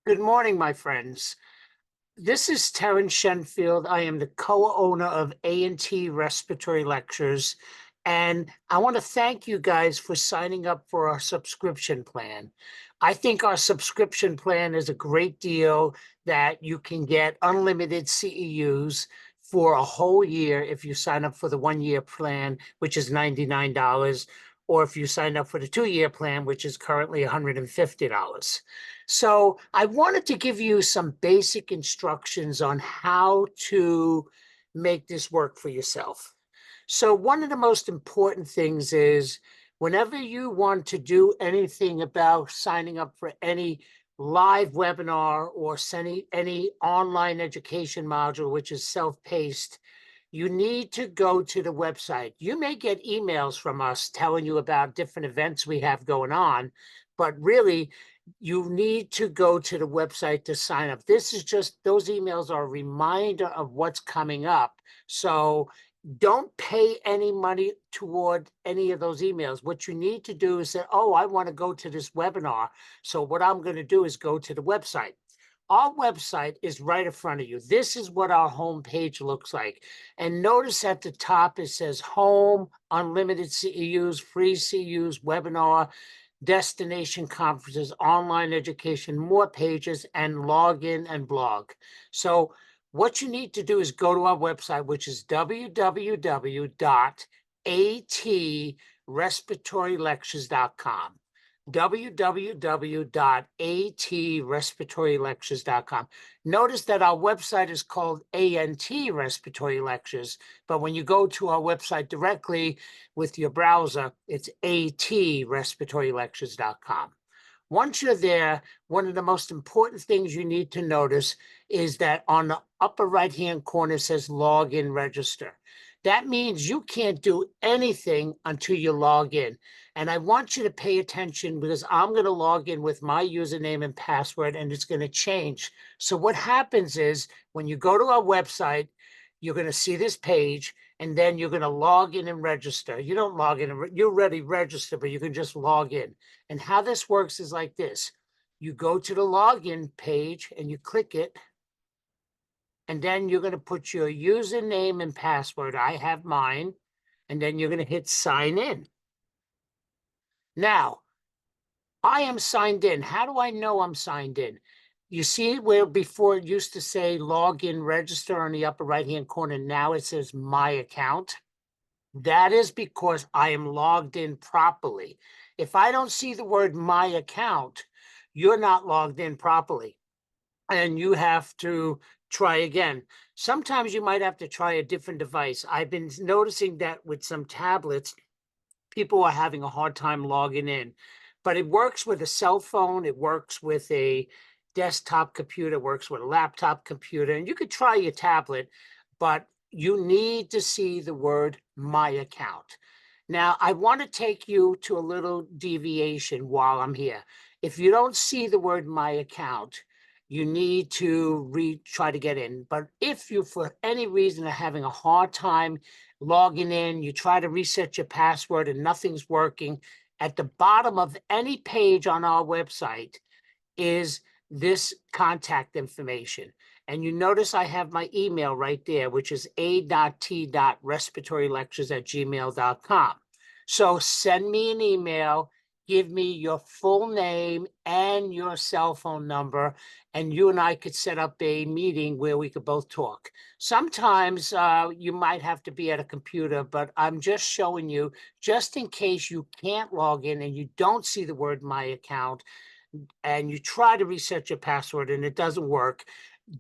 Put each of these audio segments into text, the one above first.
Good morning, my friends. This is Terrence Shenfield. I am the co-owner of A&T Respiratory Lectures, and I want to thank you guys for signing up for our subscription plan. I think our subscription plan is a great deal that you can get unlimited CEUs for a whole year if you sign up for the 1-year plan, which is $99, or if you sign up for the 2-year plan, which is currently $150. So I wanted to give you some basic instructions on how to make this work for yourself. So one of the most important things is whenever you want to do anything about signing up for any live webinar or any online education module, which is self-paced, you need to go to the website. You may get emails from us telling you about different events we have going on, but really you need to go to the website to sign up. This is just, those emails are a reminder of what's coming up. So don't pay any money toward any of those emails. What you need to do is say, oh, I want to go to this webinar. So what I'm going to do is go to the website. Our website is right in front of you. This is what our home page looks like. And notice at the top, it says home, unlimited CEUs, free CEUs, webinar, destination conferences, online education, more pages, and login and blog. So what you need to do is go to our website, which is www.atrespiratorylectures.com. www.atrespiratorylectures.com. Notice that our website is called A&T Respiratory Lectures, but when you go to our website directly with your browser, it's atrespiratorylectures.com. Once you're there, one of the most important things you need to notice is that on the upper right-hand corner says login register. That means you can't do anything until you log in. And I want you to pay attention because I'm going to log in with my username and password, and it's going to change. So what happens is when you go to our website, you're going to see this page, and then you're going to log in and register. You don't log in, you're already registered, but you can just log in. And how this works is like this. You go to the login page and you click it, and then you're going to put your username and password. I have mine, and then you're going to hit sign in. Now, I am signed in. How do I know I'm signed in? You see where before it used to say login register on the upper right-hand corner, now it says my account. That is because I am logged in properly. If I don't see the word my account, you're not logged in properly, and you have to try again. Sometimes you might have to try a different device. I've been noticing that with some tablets, people are having a hard time logging in, but it works with a cell phone. It works with a desktop computer, it works with a laptop computer, and you could try your tablet, but you need to see the word my account. Now, I want to take you to a little deviation while I'm here. If you don't see the word my account, you need to try to get in. But if you, for any reason, are having a hard time logging in, you try to reset your password and nothing's working, at the bottom of any page on our website is this contact information. And you notice I have my email right there, which is a.t.respiratorylectures@gmail.com. So send me an email, give me your full name and your cell phone number, and you and I could set up a meeting where we could both talk. Sometimes you might have to be at a computer, but I'm just showing you, just in case you can't log in and you don't see the word my account, and you try to reset your password and it doesn't work,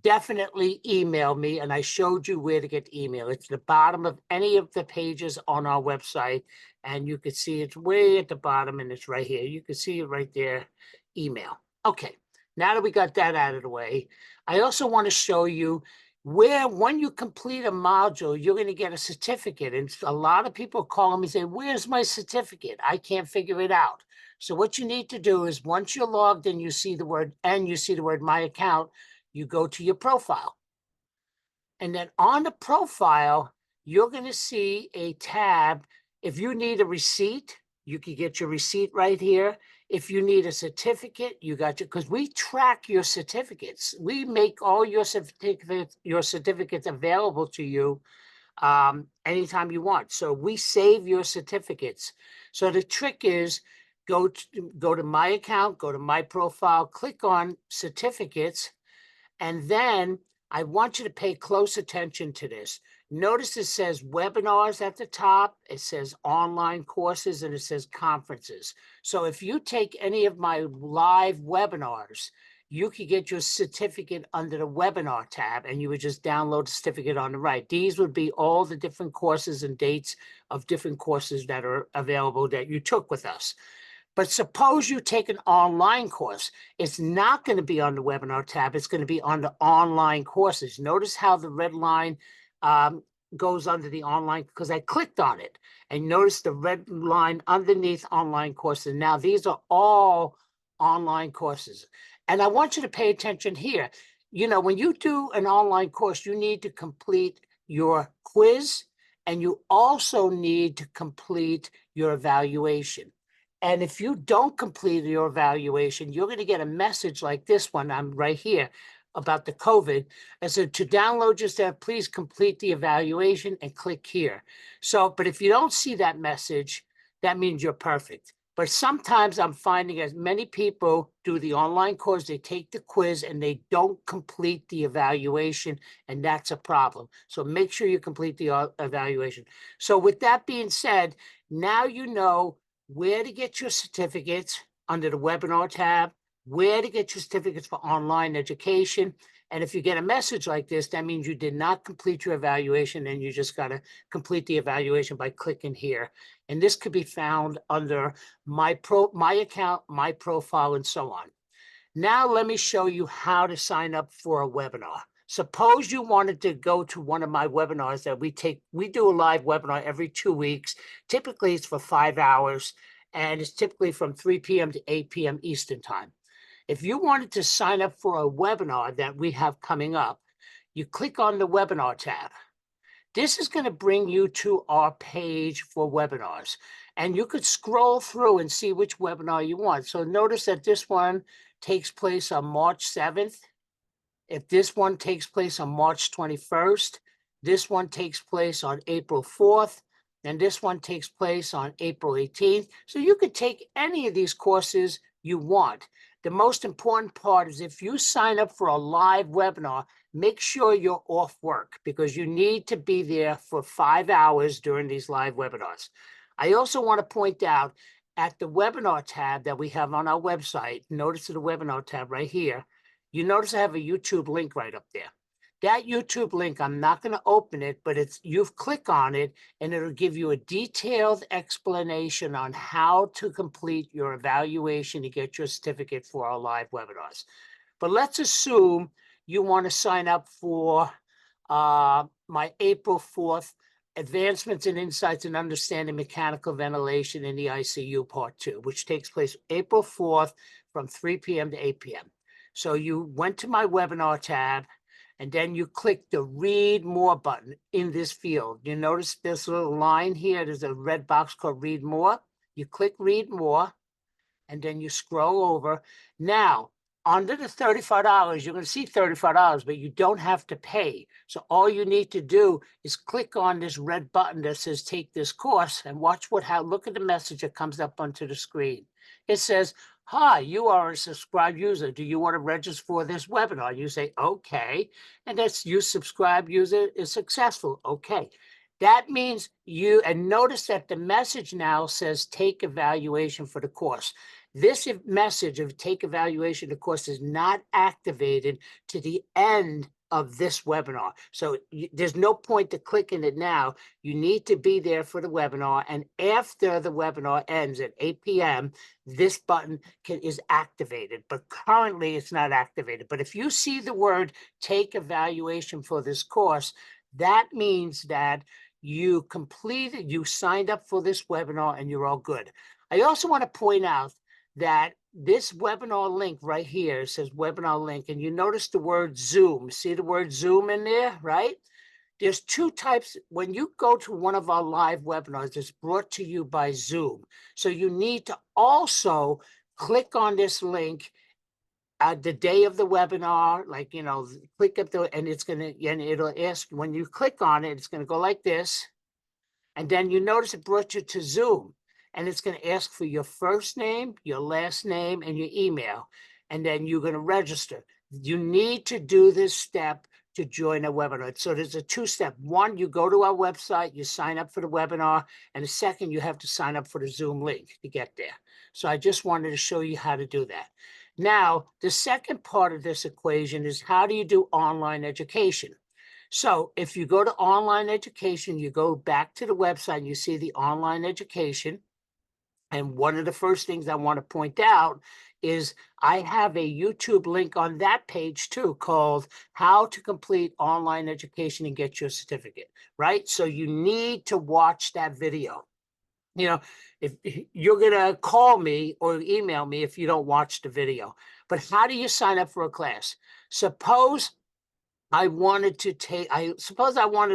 definitely email me. And I showed you where to get email. It's the bottom of any of the pages on our website. And you can see it's way at the bottom and it's right here. You can see it right there, email. Okay, now that we got that out of the way, I also want to show you where when you complete a module, you're going to get a certificate. And a lot of people call me and say, where's my certificate? I can't figure it out. So what you need to do is once you're logged in, you see the word my account, you go to your profile. And then on the profile, you're going to see a tab. If you need a receipt, you can get your receipt right here. If you need a certificate, you got your, because we track your certificates. We make all your certificates available to you anytime you want. So we save your certificates. So the trick is go to my account, go to my profile, click on certificates, and then I want you to pay close attention to this. Notice it says webinars at the top, it says online courses, and it says conferences. So if you take any of my live webinars, you could get your certificate under the webinar tab, and you would just download the certificate on the right. These would be all the different courses and dates of different courses that are available that you took with us. But suppose you take an online course, it's not going to be on the webinar tab. It's going to be on the online courses. Notice how the red line goes under the online, because I clicked on it, and notice the red line underneath online courses. Now, these are all online courses. And I want you to pay attention here. You know, when you do an online course, you need to complete your quiz, and you also need to complete your evaluation. And if you don't complete your evaluation, you're going to get a message like this one. I'm right here about the COVID. And so to download your stuff, please complete the evaluation and click here. So, but if you don't see that message, that means you're perfect. But sometimes I'm finding as many people do the online course, they take the quiz and they don't complete the evaluation, and that's a problem. So make sure you complete the evaluation. So with that being said, now you know where to get your certificates under the webinar tab, where to get your certificates for online education. And if you get a message like this, that means you did not complete your evaluation, and you just got to complete the evaluation by clicking here. And this could be found under my account, my profile, and so on. Now let me show you how to sign up for a webinar. Suppose you wanted to go to one of my webinars that we do a live webinar every 2 weeks. Typically it's for 5 hours, and it's typically from 3 p.m. to 8 p.m. Eastern time. If you wanted to sign up for a webinar that we have coming up, you click on the webinar tab. This is going to bring you to our page for webinars, and you could scroll through and see which webinar you want. So notice that this one takes place on March 7th. If this one takes place on March 21st, this one takes place on April 4th, and this one takes place on April 18th. So you could take any of these courses you want. The most important part is if you sign up for a live webinar, make sure you're off work, because you need to be there for 5 hours during these live webinars. I also want to point out at the webinar tab that we have on our website, notice the webinar tab right here, you notice I have a YouTube link right up there. That YouTube link, I'm not going to open it, but you click on it and it'll give you a detailed explanation on how to complete your evaluation to get your certificate for our live webinars. But let's assume you want to sign up for my April 4th Advancements in Insights and Understanding Mechanical Ventilation in the ICU Part 2, which takes place April 4th from 3 p.m. to 8 p.m. So you went to my webinar tab, and then you click the Read More button in this field. You notice this little line here, there's a red box called Read More. You click Read More, and then you scroll over. Now, under the $35, you're going to see $35, but you don't have to pay. So all you need to do is click on this red button that says take this course, and watch look at the message that comes up onto the screen. It says, hi, you are a subscribed user. Do you want to register for this webinar? You say, okay. And that's you subscribed user is successful. Okay. That means and notice that the message now says take evaluation for the course. This message of take evaluation of the course is not activated to the end of this webinar. So there's no point to clicking it now. You need to be there for the webinar. And after the webinar ends at 8 p.m., this button is activated. But currently it's not activated. But if you see the word take evaluation for this course, that means that you signed up for this webinar and you're all good. I also want to point out that this webinar link right here says webinar link, and you notice the word Zoom. See the word Zoom in there, right? There's two types. When you go to one of our live webinars, it's brought to you by Zoom. So you need to also click on this link the day of the webinar, like, click at and it'll ask, when you click on it, it's going to go like this. And then you notice it brought you to Zoom, and it's going to ask for your first name, your last name, and your email. And then you're going to register. You need to do this step to join a webinar. So there's a two-step. One, you go to our website, you sign up for the webinar, and the second, you have to sign up for the Zoom link to get there. So I just wanted to show you how to do that. Now, the second part of this equation is, how do you do online education? So if you go to online education, you go back to the website and you see the online education. And one of the first things I want to point out is I have a YouTube link on that page too, called How to Complete Online Education and Get Your Certificate, right? So you need to watch that video. If you're going to call me or email me if you don't watch the video. But how do you sign up for a class? Suppose I wanted to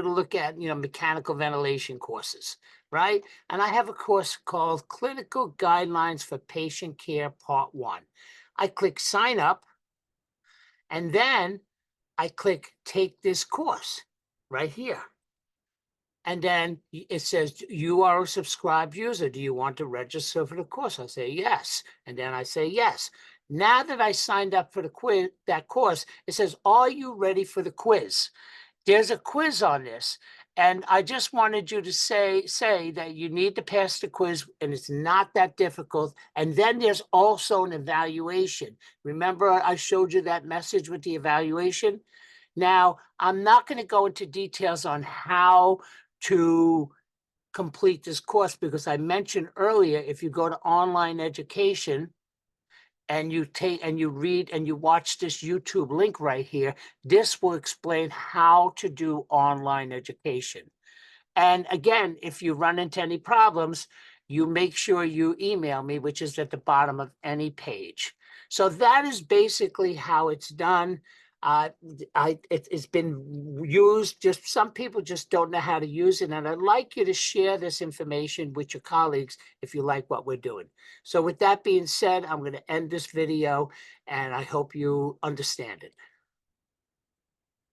look at, mechanical ventilation courses, right? And I have a course called Clinical Guidelines for Patient Care Part 1. I click sign up, and then I click take this course right here. And then it says, you are a subscribed user. Do you want to register for the course? I say yes. And then I say yes. Now that I signed up for that course, it says, are you ready for the quiz? There's a quiz on this. And I just wanted you to say that you need to pass the quiz, and it's not that difficult. And then there's also an evaluation. Remember, I showed you that message with the evaluation? Now, I'm not going to go into details on how to complete this course, because I mentioned earlier, if you go to online education and you read and you watch this YouTube link right here, this will explain how to do online education. And again, if you run into any problems, you make sure you email me, which is at the bottom of any page. So that is basically how it's done. It's been used, just some people just don't know how to use it. And I'd like you to share this information with your colleagues if you like what we're doing. So with that being said, I'm going to end this video, and I hope you understand it.